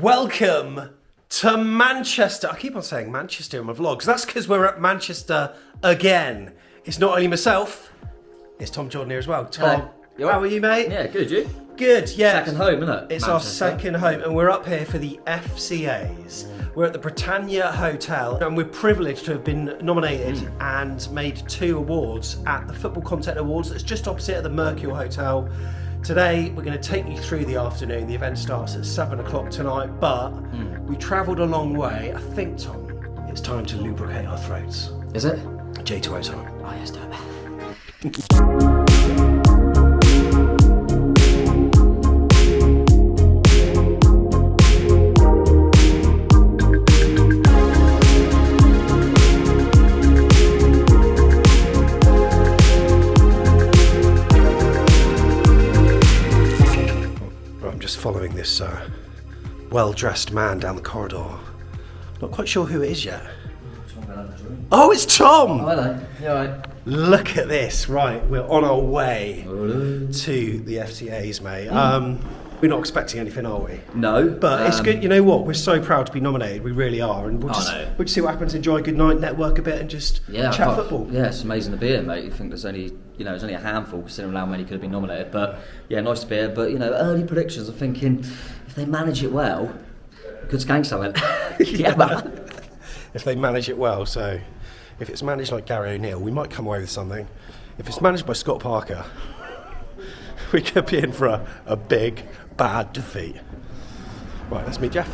Welcome to Manchester. I keep on saying Manchester in my vlogs. That's because we're at Manchester again. It's not only myself, it's Tom Jordan here as well. Tom, how are you, mate? Yeah, good, you? Good, yeah. Second home, isn't it? It's Manchester. Our second home, and we're up here for the FCAs. We're at the Britannia Hotel, and we're privileged to have been nominated and made 2 awards at the Football Content Awards that's just opposite at the Mercure Hotel. Today, we're going to take you through the afternoon. The event starts at 7 o'clock tonight, but we travelled a long way. I think, Tom, it's time to lubricate our throats. Is it? J2O time. Oh, yes, do it. Following this well-dressed man down the corridor. Not quite sure who it is yet. Oh, it's Tom! Oh, hello. You alright? Look at this. Right, we're on our way to the FCAs, mate. We're not expecting anything, are we? No. But it's good. You know what? We're so proud to be nominated. We really are. And we'll just see what happens, enjoy a good night, network a bit, and just chat football. Yeah, it's amazing to be here, mate. You think there's only a handful considering how many could have been nominated. But yeah, nice to be here. But early predictions, I'm thinking if they manage it well, could skank something. Yeah, man. If they manage it well, so if it's managed like Gary O'Neill, we might come away with something. If it's managed by Scott Parker, we could be in for a big, bad defeat. Right, let's meet Jeff.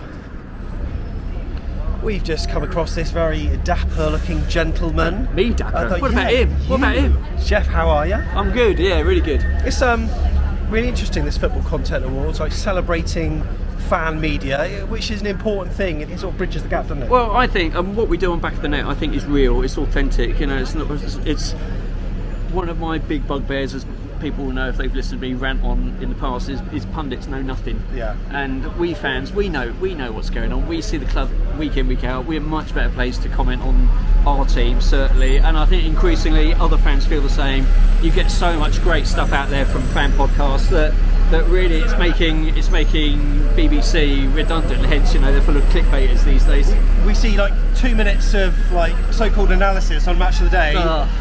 We've just come across this very dapper-looking gentleman. Me dapper? What about him? What about him? Jeff, how are you? I'm good, yeah, really good. It's really interesting, this Football Content Awards, like celebrating fan media, which is an important thing. It sort of bridges the gap, doesn't it? Well, I think what we do on Back of the Net, I think is real, it's authentic, it's one of my big bugbears, as people will know if they've listened to me rant on in the past, is pundits know nothing. Yeah. And we fans, we know what's going on. We see the club week in, week out. We're a much better place to comment on our team, certainly. And I think increasingly other fans feel the same. You get so much great stuff out there from fan podcasts that really it's making BBC redundant. Hence, they're full of clickbaiters these days. We see like 2 minutes of like so-called analysis on Match of the Day.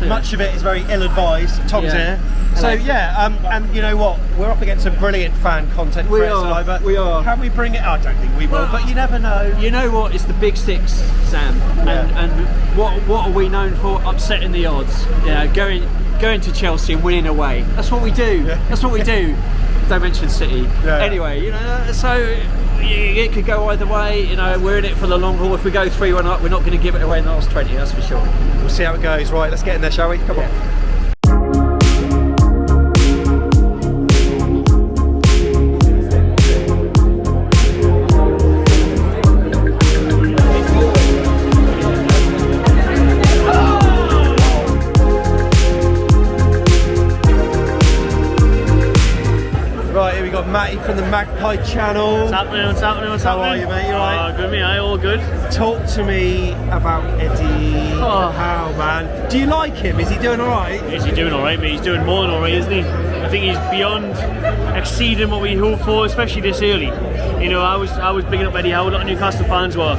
Much of it is very ill-advised. Tom's here. So and you know what? We're up against some brilliant fan content creators. We are. Can we bring it? I don't think we will, but you never know. You know what? It's the big 6, Sam. And what are we known for? Upsetting the odds. Going to Chelsea and winning away. That's what we do. That's what we do. Don't mention City. Anyway, so it could go either way. We're in it for the long haul. If we go 3-1 up, we're not going to give it away in the last 20. That's for sure. We'll see how it goes. Right, let's get in there, shall we? Come on. Matty from the Magpie channel. What's happening? How are you, mate? You alright? Good, mate. All good. Talk to me about Eddie. How, man? Do you like him? Is he doing alright? Is he doing alright, mate? He's doing more than alright, isn't he? I think he's beyond exceeding what we hoped for, especially this early. I was bigging up Eddie Howe. A lot of Newcastle fans were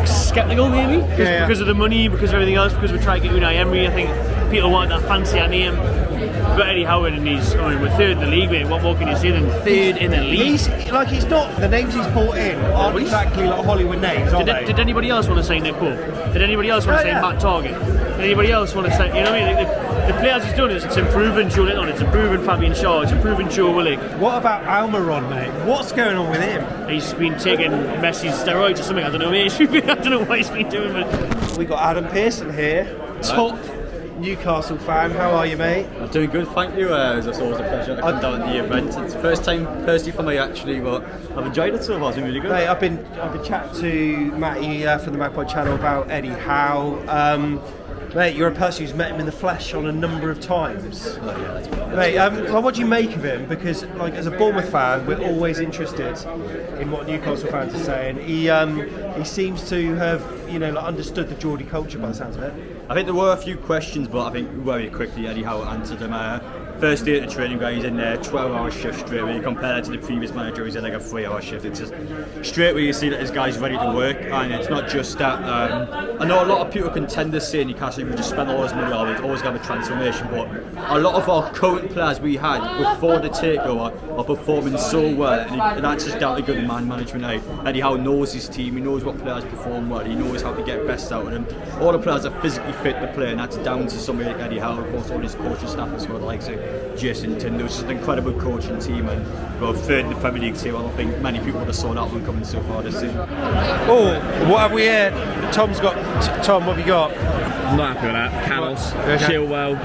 sceptical, maybe, because of the money, because of everything else, because we're trying to get Unai Emery. I think people wanted that fancy name. We've got Eddie Howard and we're 3rd in the league, mate. What more can you say than 3rd in the league? He's not, the names he's brought in aren't exactly like Hollywood names, are they? Did anybody else want to say Nick Pope? Did anybody else want to say Matt Target? Did anybody else want to say, what I mean? The players he's done it's improving Joe Little, it's improving Fabian Shaw, it's improving Joe Willock. What about Almiron, mate? What's going on with him? He's been taking Messi's steroids or something, I don't know, mate. I don't know what he's been doing, but... We got Adam Pearson here, top Newcastle fan. How are you, mate? I'm doing good, thank you. It's always a pleasure to come down to the event. It's the first time personally for me actually, but I've enjoyed it so far. It's been really good. Mate, I've been chatting to Matty from the Magpie channel about Eddie Howe. Mate, you're a person who's met him in the flesh on a number of times. Mate, what do you make of him? Because, as a Bournemouth fan, we're always interested in what Newcastle fans are saying. He seems to have, understood the Geordie culture by the sounds of it. I think there were a few questions, but I think very quickly Eddie Howe answered them. first day at the training ground, he's in there, 12-hour shift straight away. You compare that to the previous manager, he's in like a 3-hour shift. It's just straight away you see that this guy's ready to work, and it's not just that. I know a lot of people contend to say Newcastle we just spend all this money on it, always have a transformation, but a lot of our current players we had before the takeover are performing so well, and that's just down to good man management now. Eddie Howe knows his team, he knows what players perform well, he knows how to get best out of them. All the players are physically fit to play, and that's down to somebody like Eddie Howe, of course, all his coaching staff as well, like Jason Tinder. It's just an incredible coaching team, and well, third in the Premier League team. I don't think many people would have saw that one coming so far this season. Oh, what have we here? Tom, what have you got? I'm not happy with that. Canos, Chilwell,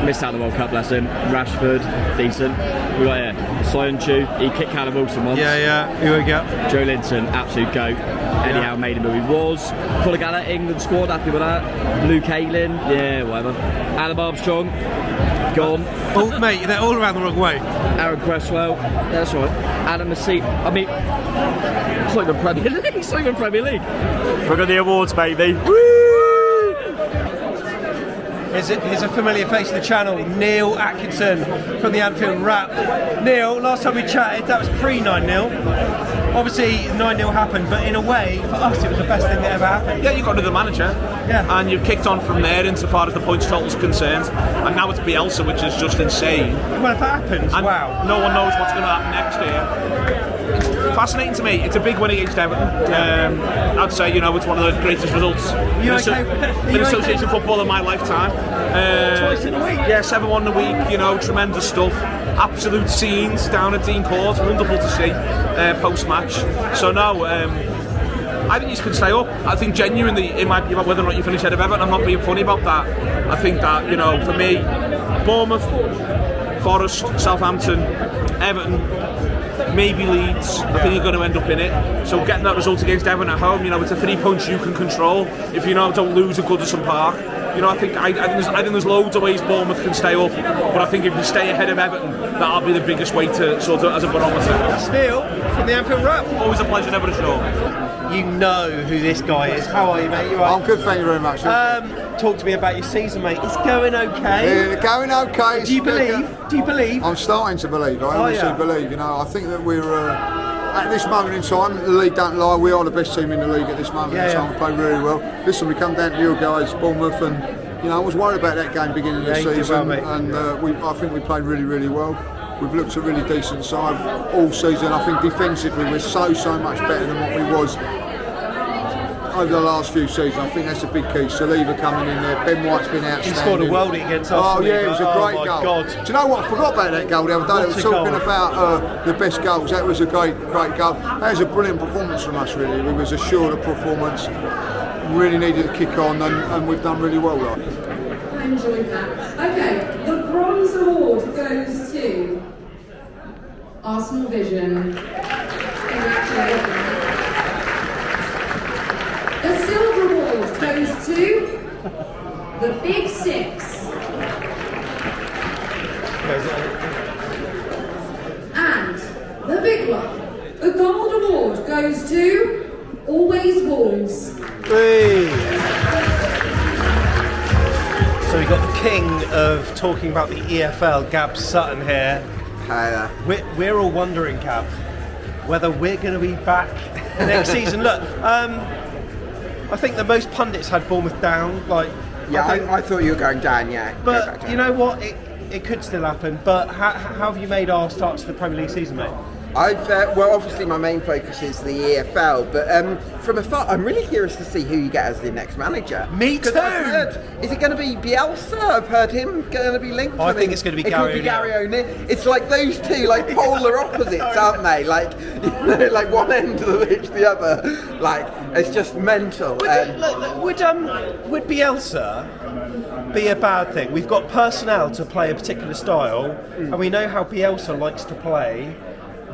missed out the World Cup lesson. Rashford, decent. We got here Soyuncu, he kicked Callum Wilson once. Yeah, who we got? Joe Linton, absolute goat. Eddie Howe made him who he was. Polagala, England squad, happy with that. Luke Ayling, yeah, whatever. Adam Armstrong, gone. Oh, mate, they're all around the wrong way. Aaron Cresswell, that's right. Adam Massi, I mean, it's not even Premier League. It's not even Premier League. We've got the awards, baby. Here's a familiar face of the channel, Neil Atkinson from the Anfield Wrap. Neil, last time we chatted, that was pre-9-0. Obviously, 9-0 happened, but in a way, for us, it was the best thing that ever happened. Yeah, you got rid of the manager, and you've kicked on from there insofar as the points total is concerned, and now it's Bielsa, which is just insane. Well, if that happens, and wow. No one knows what's going to happen next year. Fascinating to me. It's a big win against Everton. I'd say, it's one of the greatest results in association football of my lifetime. Twice in a week? Yeah, 7-1 in a week, tremendous stuff. Absolute scenes down at Dean Court, wonderful to see post-match. So no, I think you can stay up. I think genuinely it might be about whether or not you finish ahead of Everton. I'm not being funny about that. I think that, for me, Bournemouth, Forest, Southampton, Everton, maybe Leeds, I think you're going to end up in it. So getting that result against Everton at home, it's a 3 points you can control if don't lose at Goodison Park. I think there's loads of ways Bournemouth can stay up, but I think if you stay ahead of Everton, that'll be the biggest way to sort of as a barometer. Neil from the Anfield Wrap. Always a pleasure, never a show. You know who this guy is. How are you, mate? You all right? I'm good, thank you very much. Talk to me about your season, mate. It's going okay. Yeah, going okay. Do you believe? I'm starting to believe. I honestly believe. I think that we're at this moment in time. The league don't lie. We are the best team in the league at this moment in time. We play really well. Listen, we come down to you guys, Bournemouth, and I was worried about that game beginning of the season, and I think we played really, really well. We've looked a really decent side all season. I think defensively we're so much better than what we was over the last few seasons. I think that's a big key. Saliba coming in there, Ben White's been outstanding. He scored a worldie against us. Oh yeah, it was a great goal. God. Do you know what? I forgot about that goal the other day. I was talking about the best goals. That was a great goal. That was a brilliant performance from us, really. It was a shorter performance. Really needed to kick on, and we've done really well. Right? I enjoyed that. Okay, the bronze award goes to Arsenal Vision. Congratulations. The silver award goes to the Big Six. And the big one, the gold award goes to Always Wolves. So we've got the king of talking about the EFL, Gab Sutton here. Hi there. We're all wondering, Gab, whether we're going to be back next season. Look, I think that most pundits had Bournemouth down. I thought you were going down, yeah. But you know what? It could still happen. But how have you made our start to the Premier League season, mate? Obviously my main focus is the EFL, but from afar, I'm really curious to see who you get as the next manager. Me too! Is it going to be Bielsa? I've heard him going to be linked with I think it's going to be Gary O'Neill. It could be Gary O'Neill. It's like those two, polar opposites, aren't they? Like one end of the pitch, the other. It's just mental. Would Bielsa be a bad thing? We've got personnel to play a particular style, and we know how Bielsa likes to play.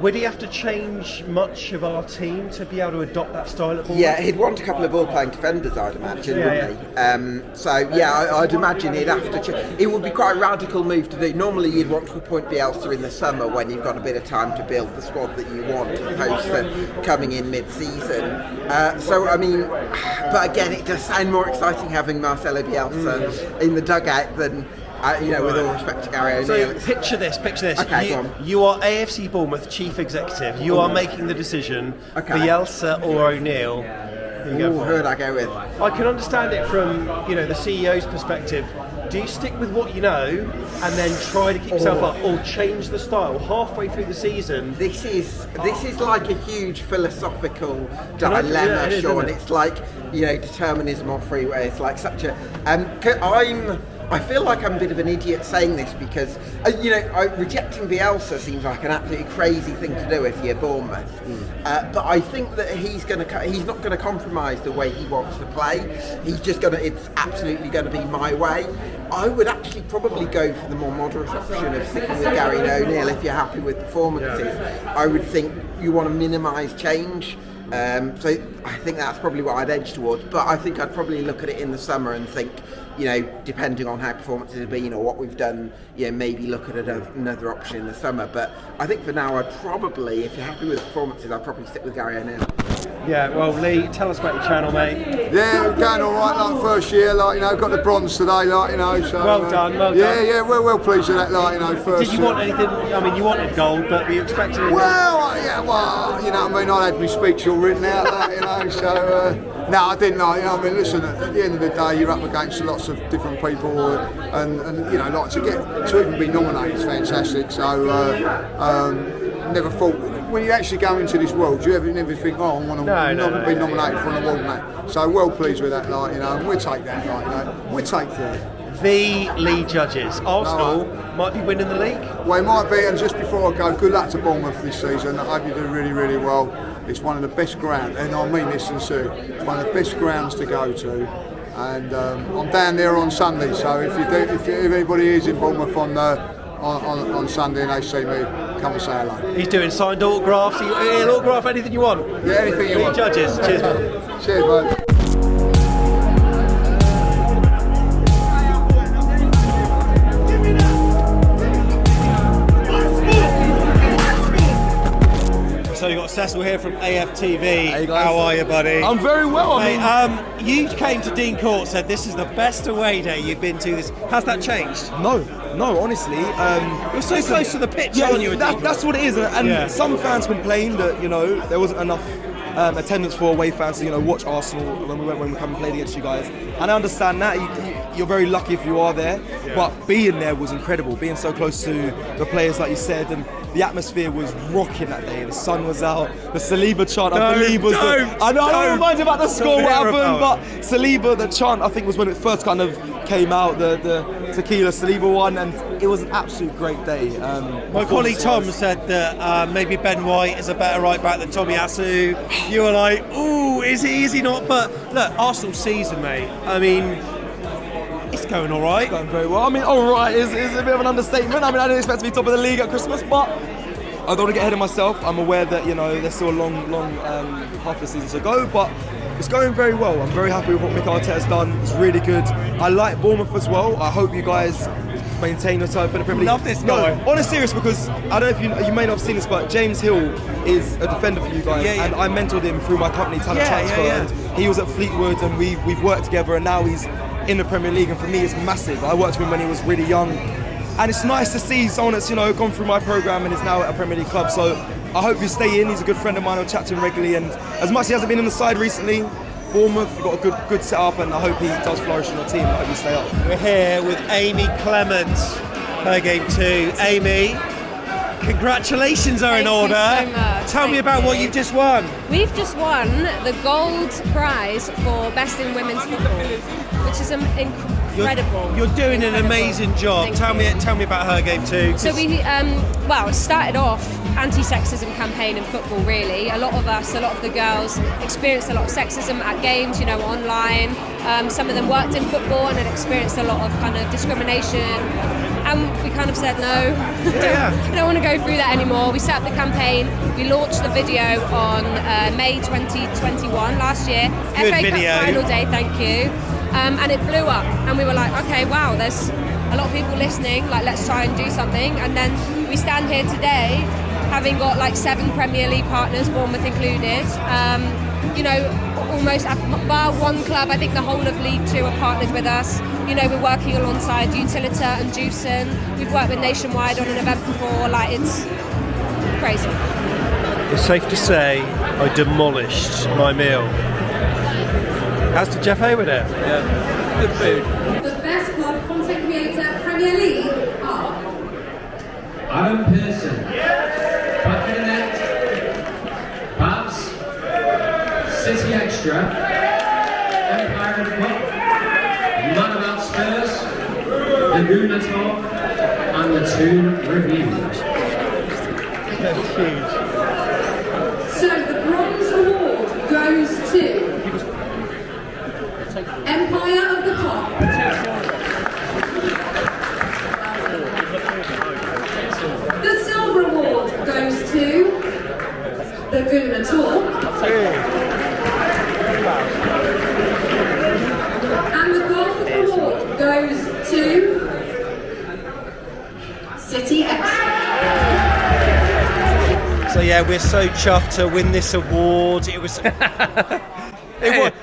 Would he have to change much of our team to be able to adopt that style at Bournemouth? Yeah, he'd want a couple of ball-playing defenders, I'd imagine, wouldn't he? I'd imagine he'd have to change. It would be quite a radical move to do. Normally you'd want to appoint Bielsa in the summer when you've got a bit of time to build the squad that you want, as opposed to coming in mid-season. But again, it does sound more exciting having Marcelo Bielsa in the dugout than With all respect to Gary O'Neill. So picture this. Okay, go on. You are AFC Bournemouth chief executive. You are making the decision. Bielsa or O'Neill. Who would I go with? I can understand it from the CEO's perspective. Do you stick with what you know and then try to keep yourself up, or change the style halfway through the season? This is like a huge philosophical dilemma, Sean. It's like determinism or free will. It's like such a. I feel like I'm a bit of an idiot saying this because, rejecting Bielsa seems like an absolutely crazy thing to do if you're Bournemouth. But I think that he's not going to compromise the way he wants to play. It's absolutely going to be my way. I would actually probably go for the more moderate option of sticking with Gary O'Neill if you're happy with performances. I would think you want to minimise change. So I think that's probably what I'd edge towards. But I think I'd probably look at it in the summer and think, depending on how performances have been or what we've done, maybe look at another option in the summer. But I think for now, I'd probably, if you're happy with performances, I'd probably stick with Gary O'Neill. Yeah, well, Lee, tell us about your channel, mate. Yeah, we're going all right, like first year, got the bronze today, so... Well done. Yeah, we're well pleased with that, first. Did you want anything, you wanted gold, but were you expecting anything? I had my speech all written out, so... No, I didn't know. Listen, at the end of the day, you're up against lots of different people, and to even be nominated is fantastic. So, never thought when you actually go into this world, you never think, I want to be nominated for an award, mate. So, well pleased with that, and we'll take that, we'll take that. The league judges, Arsenal might be winning the league. Well, it might be, and just before I go, good luck to Bournemouth this season. I hope you do really, really well. It's one of the best grounds, and I mean this sincerely, it's one of the best grounds to go to. And I'm down there on Sunday, so if anybody is in Bournemouth on Sunday and they see me, come and say hello. He's doing signed autographs. He'll autograph anything you want. Yeah, anything you want. Judges, cheers, man. Cheers, mate. So you've got Cecil here from AFTV. Hey guys. How are you, buddy? I'm very well. You came to Dean Court, said this is the best away day you've been to. Has that changed? No, honestly. You're so close to the pitch, aren't you? That's what it is. And some fans complained that there wasn't enough attendance for away fans to watch Arsenal when we come and play against you guys. And I understand that. You're very lucky if you are there, but being there was incredible. Being so close to the players, like you said, and the atmosphere was rocking that day. The sun was out. The Saliba chant, I believe, was I don't remind you about the score, what happened, but Saliba, the chant, I think was when it first kind of came out, the Tequila Saliba one, and it was an absolute great day. My colleague Tom said that maybe Ben White is a better right back than Tomiyasu. You were like, ooh, is he not? But look, Arsenal season, mate. It's going all right. It's going very well. All right is a bit of an understatement. I didn't expect to be top of the league at Christmas, but I don't want to get ahead of myself. I'm aware that there's still a long half the season to go, but it's going very well. I'm very happy with what Mikel Arteta's done. It's really good. I like Bournemouth as well. I hope you guys maintain your time for the Premier League. Love this guy. No, on a serious, because I don't know if you may not have seen this, but James Hill is a defender for you guys, and I mentored him through my company Talent Transfer, and he was at Fleetwood, and we've worked together, and now he's in the Premier League, and for me it's massive. I worked with him when he was really young, and it's nice to see someone that's gone through my program and is now at a Premier League club. So I hope you stay in. He's a good friend of mine. I'll chat to him regularly, and as much as he hasn't been in the side recently, Bournemouth, we've got a good setup, and I hope he does flourish in your team. I hope you stay up. We're here with Amy Clements, her game 2. Amy, congratulations are in order. Thank you so much. Tell me about what you've just won. We've just won the gold prize for Best in Women's Football, which is incredible. You're doing an amazing job. Tell me about her game 2. So we started off anti-sexism campaign in football, really. A lot of the girls experienced a lot of sexism at games, online. Some of them worked in football and had experienced a lot of kind of discrimination. And we kind of said no, I don't want to go through that anymore. We set up the campaign. We launched the video on May 2021 last year. Good FA video. Cup final day, thank you. And it blew up. And we were like, okay, wow, there's a lot of people listening. Like, let's try and do something. And then we stand here today, having got 7 Premier League partners, Bournemouth included. you know, almost bar one club, I think the whole of League Two are partnered with us. You know, we're working alongside Utilita and Juicen. We've worked with Nationwide on an event before. Like, it's crazy. It's safe to say I demolished my meal. As did Jeff Hayward it. Yeah, good food. The best club content creator Premier League are Adam Pearson, Back in the Net, Babs, City Extra, Empire and Cup, Man About Spurs, The Gooner Talk, and The Toon Review. That's huge. So the Bronze Award goes to Empire of the Pop. The Silver Award goes to The Gooner Talk. And the Gold Award goes to City Extra. So yeah, we're so chuffed to win this award. It was.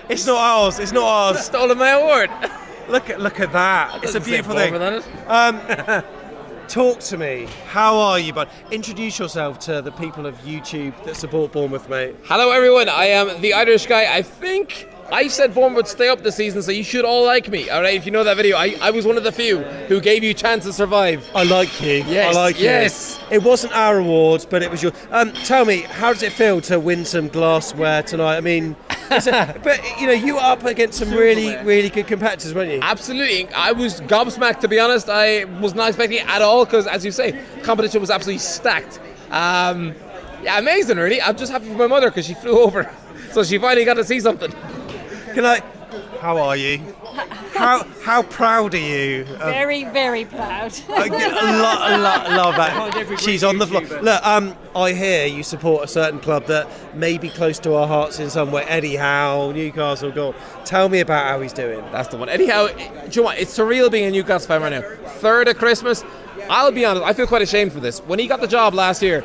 It's not ours. It's not ours. Stolen my award. Look at that. It's a beautiful thing. Talk to me. How are you, bud? Introduce yourself to the people of YouTube that support Bournemouth, mate. Hello, everyone. I am the Irish guy. I think I said Bournemouth would stay up this season, so you should all like me. All right, if you know that video, I was one of the few who gave you chance to survive. I like you. Yes. I like you. Yes. It wasn't our award, but it was your. Tell me, how does it feel to win some glassware tonight? I mean, but you know, you were up against some really good competitors, weren't you? Absolutely. I was gobsmacked, to be honest. I was not expecting it at all because, as you say, competition was absolutely stacked. Yeah, amazing, really. I'm just happy for my mother because she flew over, so she finally got to see something. How are you? How proud are you? Very, very proud. I love that. She's on the floor. Look, I hear you support a certain club that may be close to our hearts in some way. Eddie Howe, Newcastle goal. Tell me about how he's doing. That's the one. Eddie Howe, do you know what? It's surreal being a Newcastle fan right now. Third of Christmas. I'll be honest, I feel quite ashamed for this. When he got the job last year,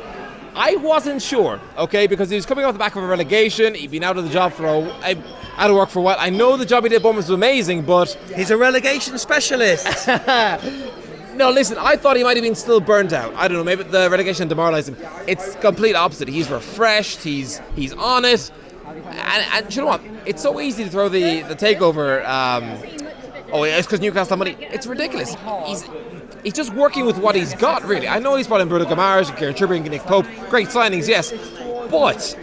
I wasn't sure, okay, because he was coming off the back of a relegation. He'd been out of the job out of work for a while. I know the job he did at Bournemouth was amazing, but he's a relegation specialist. No, listen, I thought he might have been still burnt out. I don't know, maybe the relegation demoralised him. It's complete opposite. He's refreshed, he's on it. And you know what? It's so easy to throw the takeover. It's because Newcastle have money. It's ridiculous. He's just working with what he's got, really. I know he's brought in Bruno Guimaraes, Kieran Trippier and Nick Pope. Great signings, yes. But,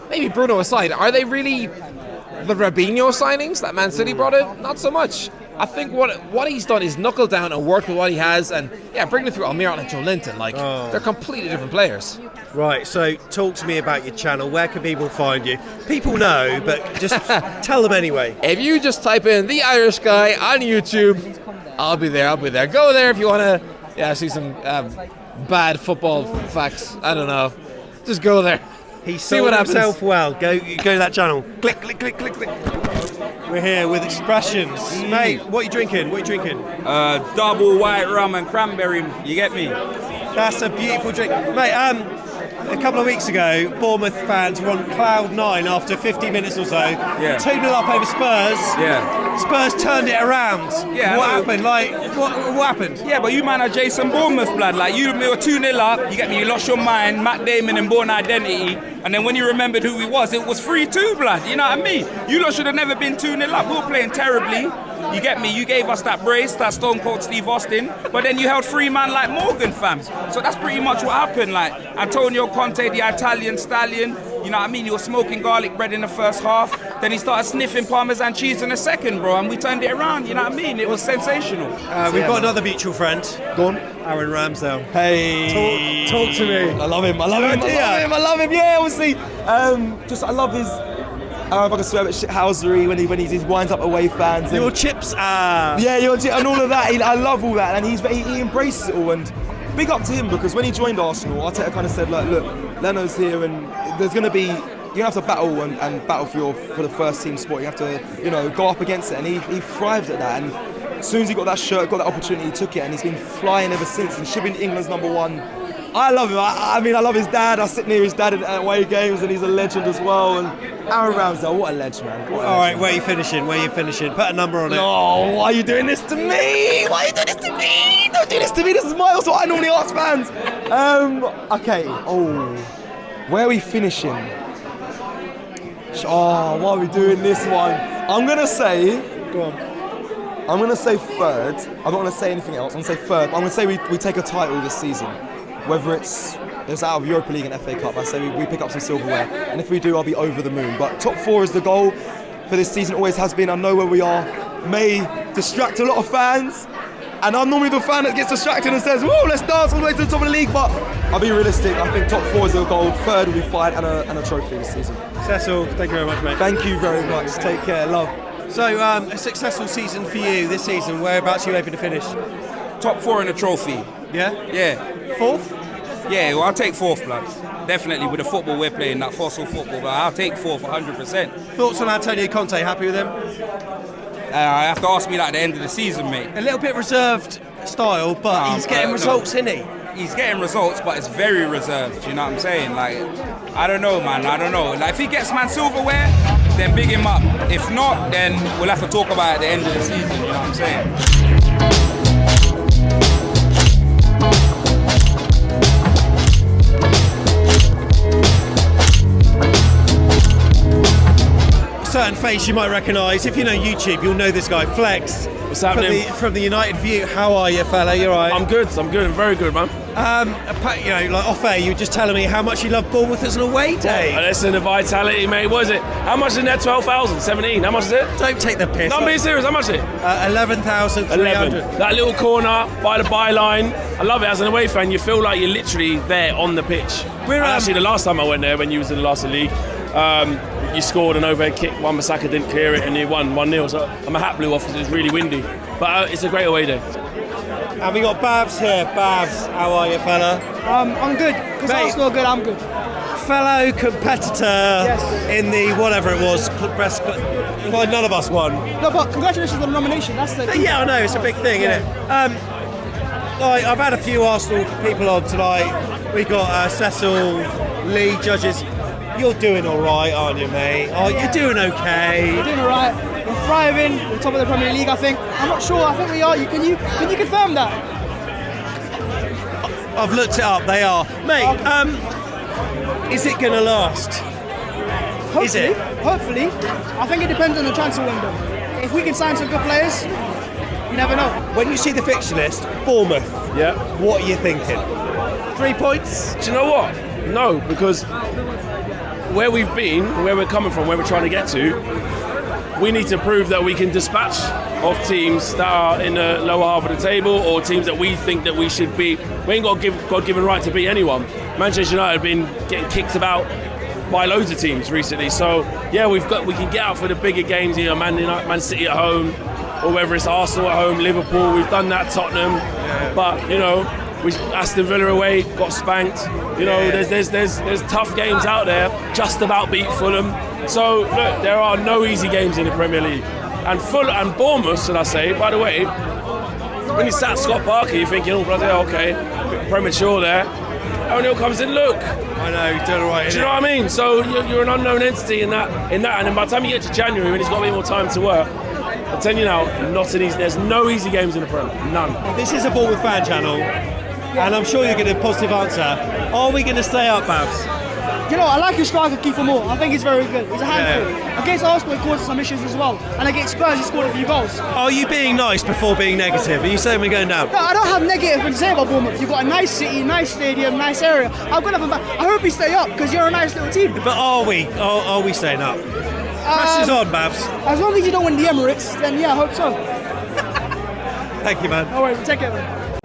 maybe Bruno aside, are they really the Robinho signings that Man City brought in? Not so much. I think what he's done is knuckle down and work with what he has and, bring it through Almiron and Joe Linton. They're completely different players. Right, so talk to me about your channel. Where can people find you? People know, but just tell them anyway. If you just type in The Irish Guy on YouTube, I'll be there. Go there if you want to see some bad football facts. I don't know. Just go there. He sold himself well. Go to that channel. Click. We're here with Expressions. Mate, what are you drinking? Double white rum and cranberry. You get me? That's a beautiful drink. Mate, a couple of weeks ago, Bournemouth fans were on cloud nine after 50 minutes or so. Yeah. 2-0 up over Spurs. Yeah. Spurs turned it around. Yeah. What happened? What happened? Yeah, but you man are Jason Bournemouth, blood. You were 2-0 up, you get me, you lost your mind, Matt Damon and Born Identity, and then when you remembered who he was, it was 3-2, blood. You know what I mean? You lot should have never been 2-0 up. We were playing terribly. You get me? You gave us that brace, that Stone Cold Steve Austin, but then you held 3 man like Morgan, fam. So that's pretty much what happened. Antonio Conte, the Italian stallion, you know what I mean? He was smoking garlic bread in the first half, then he started sniffing Parmesan cheese in the second, bro, and we turned it around, you know what I mean? It was sensational. We've got another mutual friend. Go on. Aaron Ramsdale. Hey. Talk to me. I love him. Yeah, obviously. I love his... I don't know if I can swear about shithousery when he winds up away fans. Your chips and all of that. I love all that, and he embraces it all. And big up to him, because when he joined Arsenal, Arteta kind of said, look, Leno's here, and there's going to be, you're going to have to battle and battle for the first team spot. You have to, go up against it, and he thrived at that. And as soon as he got that shirt, got that opportunity, he took it, and he's been flying ever since. And should be England's #1. I love him. I mean, I love his dad. I sit near his dad at away games, and he's a legend as well. And Aaron Ramsdale, what a ledge, man. All right, where are you finishing? Put a number on it. No, why are you doing this to me? Why are you doing this to me? Don't do this to me. This is also what I normally ask fans. Okay. Oh, where are we finishing? Oh, why are we doing this one? I'm gonna say. Go on. I'm gonna say third. I'm not gonna say anything else. I'm gonna say third. I'm gonna say we take a title this season, whether it's out of Europa League and FA Cup. I say we pick up some silverware, and if we do, I'll be over the moon. But top 4 is the goal for this season. Always has been. I know where we are may distract a lot of fans, and I'm normally the fan that gets distracted and says, "Whoa, let's dance all the way to the top of the league." But I'll be realistic. I think top 4 is the goal. Third will be fine, and a trophy this season. Cecil, thank you very much, mate. Thank you very much. Take care. Love. So, a successful season for you this season. Whereabouts are you hoping to finish? Top 4 in the trophy. Yeah? Yeah. 4th? Yeah, well, I'll take 4th, lads. Definitely with the football we're playing, that fossil football, but I'll take 4th 100%. Thoughts on Antonio Conte? Happy with him? I have to ask me that at the end of the season, mate. A little bit reserved style, but he's getting results, isn't he? He's getting results, but it's very reserved. You know what I'm saying? Like, I don't know, man. I don't know. Like, if he gets man silverware, then big him up. If not, then we'll have to talk about it at the end of the season. You know what I'm saying? Certain face you might recognise. If you know YouTube, you'll know this guy, Flex. What's happening? From the United View. How are you, fella? You alright? I'm good, very good, man. You know, like off air, you were just telling me how much you love Bournemouth as an away day. Listen, the vitality, mate. What is it? How much is in there? 12,000? 17? How much is it? Don't take the piss. No, I'm being serious. How much is it? 11,300. 11. That little corner by the byline. I love it. As an away fan, you feel like you're literally there on the pitch. Actually, the last time I went there, when you was in the last league, you scored an overhead kick, Wan-Bissaka didn't clear it, and you won 1-0. So I'm a hat blew off because it was really windy. But it's a great away day. And we got Babs here. Babs, how are you, fella? I'm good. Because Arsenal are good, I'm good. Fellow competitor in the whatever it was, well, none of us won. No, but congratulations on the nomination. That's the yeah, I know, it's a big thing, isn't it? I've had a few Arsenal people on tonight. We got Cecil, Lee, judges. You're doing all right, aren't you, mate? Oh, you're doing okay. We're doing all right. We're thriving. We're top of the Premier League, I think. I'm not sure. I think we are. Can you confirm that? I've looked it up. They are, mate. Is it going to last? Hopefully. Is it? Hopefully. I think it depends on the transfer window. If we can sign some good players, you never know. When you see the fixture list, Bournemouth. Yeah. What are you thinking? 3 points? Do you know what? No, because where we've been, where we're coming from, where we're trying to get to, we need to prove that we can dispatch of teams that are in the lower half of the table or teams that we think that we should beat. We ain't got a God-given right to beat anyone. Manchester United have been getting kicked about by loads of teams recently. So yeah, we can get out for the bigger games here, Man City at home, or whether it's Arsenal at home, Liverpool. We've done that, Tottenham. Yeah. But you know, Aston Villa away got spanked. You know, there's tough games out there. Just about beat Fulham. So look, there are no easy games in the Premier League. And Bournemouth, should I say? By the way, when you sat Scott Parker, you're thinking, oh bloody hell, okay, a bit premature there. O'Neill comes in, look. I know, he's doing all right. Do you know what I mean? So you're an unknown entity in that, and then by the time you get to January, when he's got a bit more time to work, I'm telling you now, there's no easy games in the Premier, none. This is a Bournemouth fan channel, and I'm sure you're getting a positive answer. Are we going to stay up, Babs? You know, I like his striker, Kiefer Moore. I think he's very good. He's a handful. Yeah. Against Arsenal, he caused some issues as well. And against Spurs, he scored a few goals. Are you being nice before being negative? Are you saying we're going down? No, I don't have negative to say about Bournemouth. You've got a nice city, nice stadium, nice area. I've got nothing back. I hope we stay up because you're a nice little team. But are we? Are we staying up? Pressure's on, Babs. As long as you don't win the Emirates, then yeah, I hope so. Thank you, man. All right, take care, man.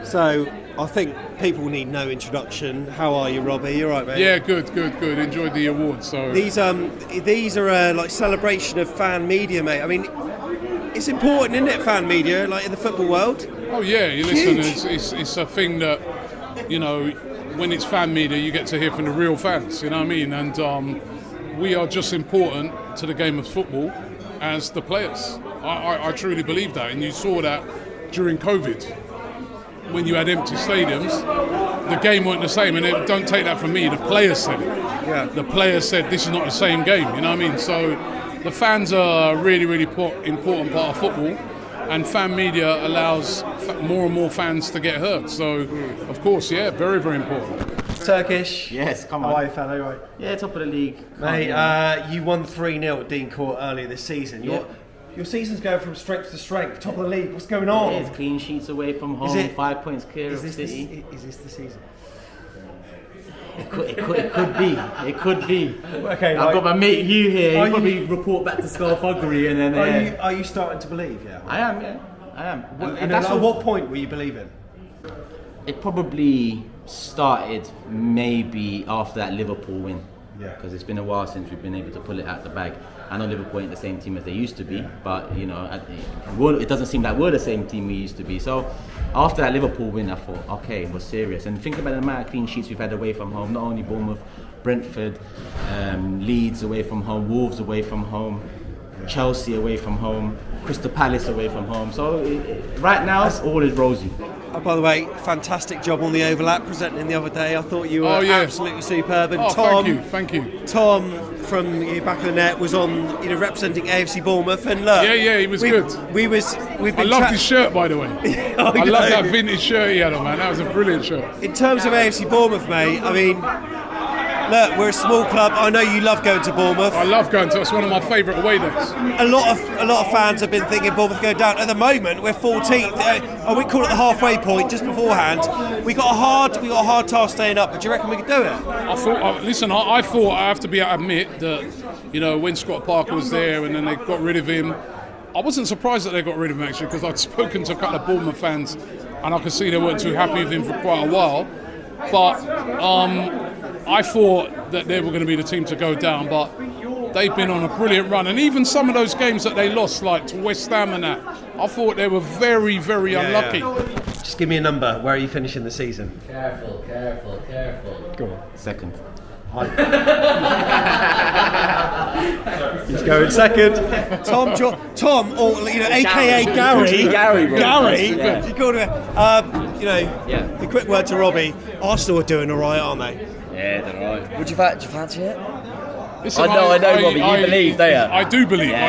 So, I think people need no introduction. How are you, Robbie? You all right, mate? Yeah, good. Enjoyed the awards. So these are like celebration of fan media, mate. I mean, it's important, isn't it, fan media, like in the football world? Oh yeah, you listen. It's a thing that, you know, when it's fan media, you get to hear from the real fans. You know what I mean? And we are just important to the game of football as the players. I truly believe that, and you saw that during COVID. When you had empty stadiums, the game weren't the same, and don't take that from me. The players said it. Yeah. The players said this is not the same game. You know what I mean? So the fans are a really, really important part of football, and fan media allows more and more fans to get heard. So, of course, yeah, very, very important. Turkish. Yes, come on. How are you, fan? Are you right? Yeah, top of the league. Mate, you won 3-0 at Dean Court earlier this season. Your season's going from strength to strength, top of the league. What's going on? It is clean sheets away from home, 5 points clear of City. Is this the season? It could be. It could be. Okay, I've got my mate Hugh here. He'll you- probably report back to Scarfuggery and then. Are you starting to believe? Yeah. I am. Yeah, I am. And at what point were you believing? It probably started maybe after that Liverpool win. Yeah. Because it's been a while since we've been able to pull it out the bag. I know Liverpool ain't the same team as they used to be, but you know, it doesn't seem like we're the same team we used to be. So after that Liverpool win, I thought, okay, we're serious. And think about the amount of clean sheets we've had away from home. Not only Bournemouth, Brentford, Leeds away from home, Wolves away from home, Chelsea away from home, Crystal Palace away from home. So right now, all is rosy. By the way, fantastic job on the overlap presenting the other day. I thought you were absolutely superb. And Tom, thank you. Tom from back of the net was on, representing AFC Bournemouth. And look, yeah, he was good. I loved his shirt, by the way. I love that vintage shirt he had on, man. That was a brilliant shirt. In terms of AFC Bournemouth, mate, I mean, look, we're a small club. I know you love going to Bournemouth. I love going to. It's one of my favourite away days. A lot of fans have been thinking Bournemouth going down. At the moment, we're 14th. I would call it the halfway point just beforehand. We got a hard task staying up. But do you reckon we could do it? I thought I have to admit that when Scott Parker was there and then they got rid of him. I wasn't surprised that they got rid of him actually, because I'd spoken to a couple of Bournemouth fans and I could see they weren't too happy with him for quite a while. But I thought that they were going to be the team to go down, but they've been on a brilliant run. And even some of those games that they lost, like to West Ham and that, I thought they were very, very unlucky. Yeah. Just give me a number. Where are you finishing the season? Careful. Go on. Second. He's going second. Tom, or AKA Gary. Gary. Yeah. You called him. A quick word to Robbie. Arsenal are doing all right, aren't they? Yeah, they're all right. Would you fancy it? Listen, I know, Robbie. You believe, don't you? I do believe. Yeah,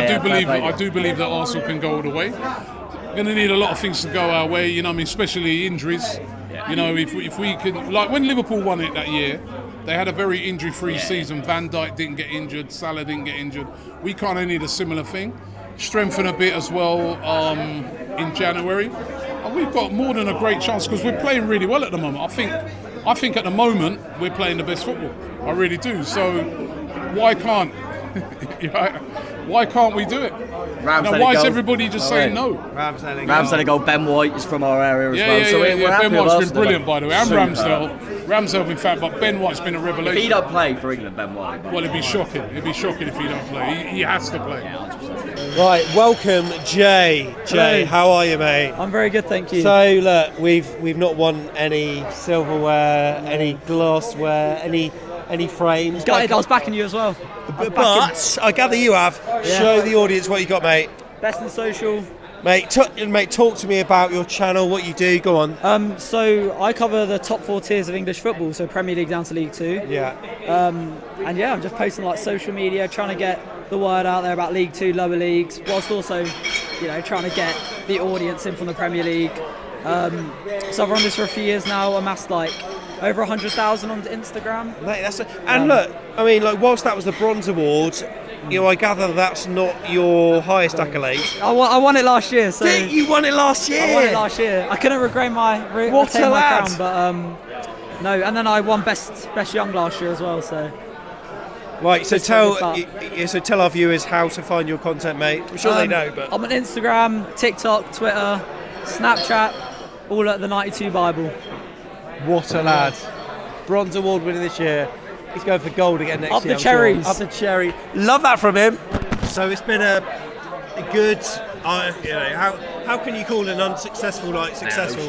I do believe that Arsenal can go all the way. Going to need a lot of things to go our way. Especially injuries. Yeah. If we could, like when Liverpool won it that year, they had a very injury-free season. Van Dijk didn't get injured. Salah didn't get injured. We kind of need a similar thing. Strengthen a bit as well in January. And we've got more than a great chance because we're playing really well at the moment. I think at the moment we're playing the best football. I really do. So why can't we do it? Why is everybody just saying no? Ramsdale goal. Ben White is from our area as well. So we're happy Ben with White's been brilliant, by the way. And Super. Ramsdale been fat, but Ben White's been a revelation. If he don't play for England, Ben White. Well, it'd be shocking. It'd be shocking if he don't play. He has to play. Yeah, 100%. Right, welcome, Jay. Jay, how are you, mate? I'm very good, thank you. So look, we've not won any silverware, any glassware, any frames. Gutted, I was backing you as well. But I gather you have. Yeah. Show the audience what you got, mate. Best in social. Mate, talk to me about your channel, what you do. Go on. So I cover the top 4 tiers of English football, so Premier League down to League 2. Yeah. And yeah, I'm just posting like social media, trying to get the word out there about League 2, lower leagues, whilst also, trying to get the audience in from the Premier League. So I've run this for a few years now, amassed like over 100,000 on Instagram. Mate, whilst that was the Bronze Award, I gather that's not your highest accolade. I won it last year. So you won it last year? I won it last year. I couldn't retain my crown, but no. And then I won best young last year as well. So. Right, so tell our viewers how to find your content, mate. I'm sure they know, but I'm on Instagram, TikTok, Twitter, Snapchat, all at the 92 Bible. What a lad! Bronze Award winner this year. He's going for gold again next year. Up the cherries. Up the cherry. Love that from him. So it's been a good. How can you call an unsuccessful successful?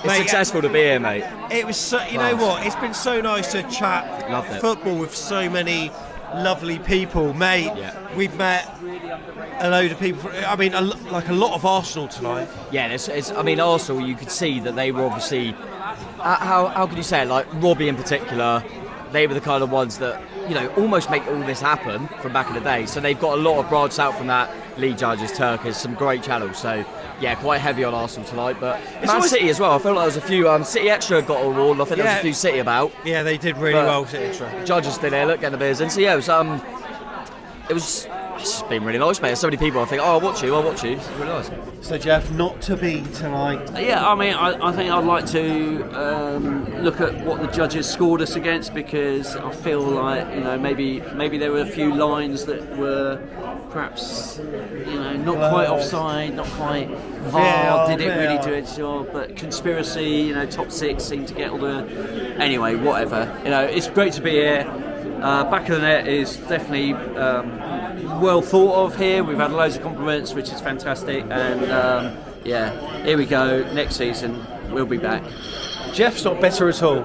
It's successful to be here, mate. It was so. You know what? It's been so nice to chat football with so many lovely people, mate. Yeah. We've met a load of people. I mean, like a lot of Arsenal tonight. Yeah, I mean, Arsenal, you could see that they were obviously, how can you say it, like Robbie in particular, they were the kind of ones that, almost make all this happen from back in the day. So they've got a lot of branches out from that. League Judges, Turkish, some great channels. So, yeah, quite heavy on Arsenal tonight. But Man City as well. I feel like there was a few, City Extra got a award. I think there was a few City about. Yeah, they did really well, City Extra. Judges did it, getting the beers in. So, yeah, it's just been really nice, mate. There's so many people I think, I'll watch you. It's really nice. So, Jeff, not to be tonight. Yeah, I mean, I think I'd like to look at what the judges scored us against, because I feel like, maybe there were a few lines that were perhaps, not quite offside, not quite VAR didn't really do its job, but conspiracy, top six seemed to get all the... Anyway, whatever. It's great to be here. Back of the net is definitely well thought of here. We've had loads of compliments, which is fantastic, and here we go. Next season we'll be back. Jeff's not better at all.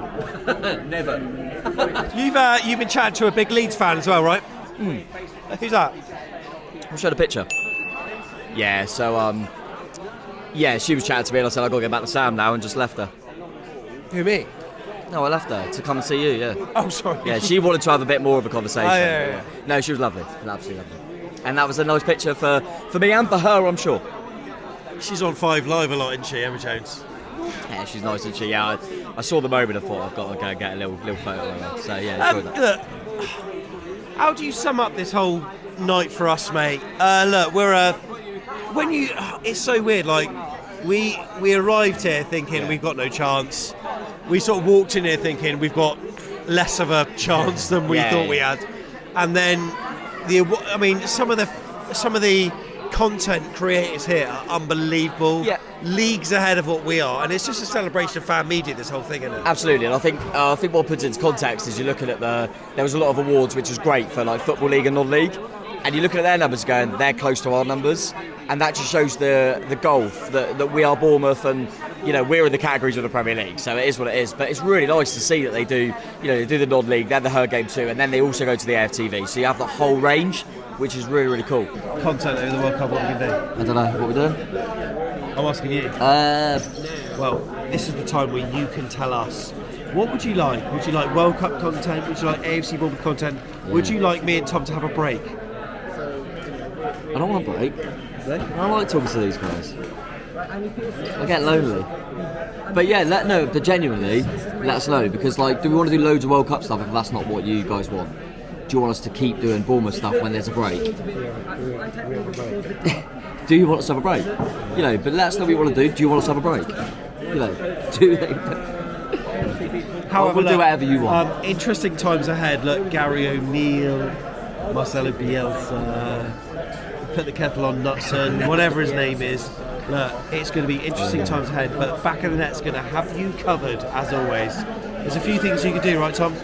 Never. You've been chatting to a big Leeds fan as well, right? Who's that? I'll show the picture. Yeah, so she was chatting to me and I said I've got to get back to Sam now, and just left her. Who, me? No, I left her to come and see you, yeah. Oh, sorry. Yeah, she wanted to have a bit more of a conversation. Oh, yeah. No, she was lovely. Absolutely lovely. And that was a nice picture for me and for her, I'm sure. She's on 5 Live a lot, isn't she, Emma Jones? Yeah, she's nice, isn't she? Yeah, I saw the moment, I thought I've got to go get a little photo of her. So, yeah, enjoyed that. Look, how do you sum up this whole night for us, mate? Look, it's so weird, like, we arrived here thinking we've got no chance. We sort of walked in here thinking we've got less of a chance than we thought we had, and then some of the content creators here are unbelievable. Yeah. Leagues ahead of what we are, and it's just a celebration of fan media. This whole thing, isn't it? Absolutely, and I think what puts it into context is you're looking at there was a lot of awards which was great for like Football League and non-league, and you're looking at their numbers going they're close to our numbers, and that just shows the gulf that we are Bournemouth, and we're in the categories of the Premier League, so it is what it is. But it's really nice to see that they do the non-league, then the Her game too, and then they also go to the AFTV, so you have the whole range, which is really, really cool. Content over the World Cup, what are we going to do? I don't know, what are we doing? I'm asking you. Well, this is the time where you can tell us. What would you like? Would you like World Cup content? Would you like AFC Bournemouth content? Yeah. Would you like me and Tom to have a break? I don't want a break. I like talking to these guys. I get lonely. But yeah, but genuinely, let us know, because do we want to do loads of World Cup stuff if that's not what you guys want? Do you want us to keep doing Bournemouth stuff when there's a break? Do you want us to have a break? But let us know what you want to do. Do you want us to have a break? However, we'll do whatever you want. Interesting times ahead. Look, Gary O'Neill, Marcelo Bielsa, put the kettle on Nutson, whatever his name is. Look, it's going to be interesting times ahead, but Back of the Net's going to have you covered, as always. There's a few things you can do, right, Tom?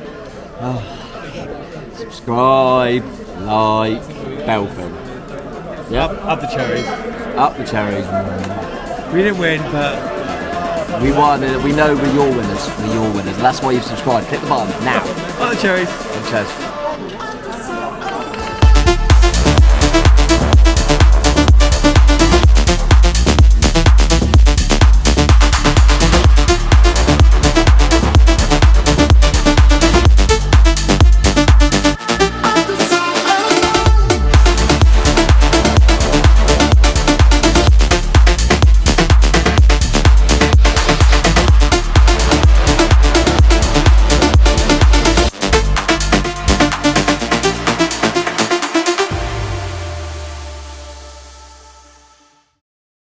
Subscribe, like, bell thing. Yep. Up the cherries. Up the cherries. We didn't win, but we won. We know we're your winners. We're your winners. That's why you've subscribed. Click the button now. Up the cherries. Cheers.